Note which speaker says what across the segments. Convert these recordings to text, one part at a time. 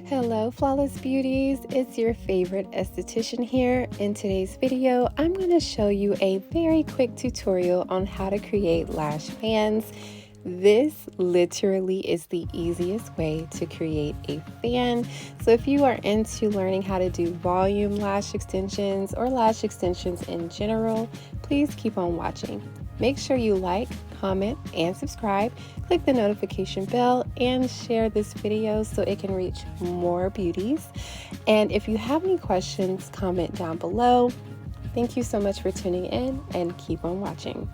Speaker 1: Hello, Flawless Beauties. It's your favorite esthetician here. In today's video, I'm going to show you a very quick tutorial on how to create lash fans. This literally is the easiest way to create a fan. So if you are into learning how to do volume lash extensions or lash extensions in general, please keep on watching. Make sure you like, comment, and subscribe. Click the notification bell and share this video so it can reach more beauties. And if you have any questions, comment down below. Thank you so much for tuning in and keep on watching.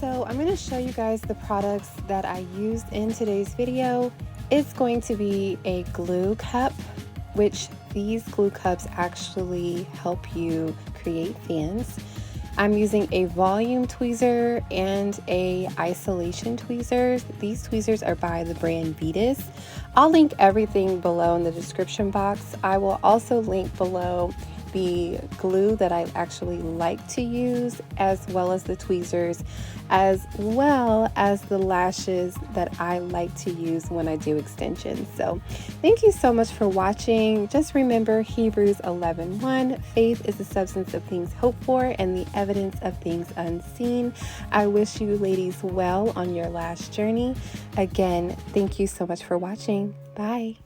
Speaker 1: So I'm going to show you guys the products that I used in today's video. It's going to be a glue cup, which these glue cups actually help you create fans. I'm using a volume tweezer and a isolation tweezers. These tweezers are by the brand Vetus. I'll link everything below in the description box. I will also link below the glue that I actually like to use, as well as the tweezers, as well as the lashes that I like to use when I do extensions. So thank you so much for watching. Just remember Hebrews 11:1, faith is the substance of things hoped for and the evidence of things unseen. I wish you ladies well on your lash journey. Again, thank you so much for watching. Bye.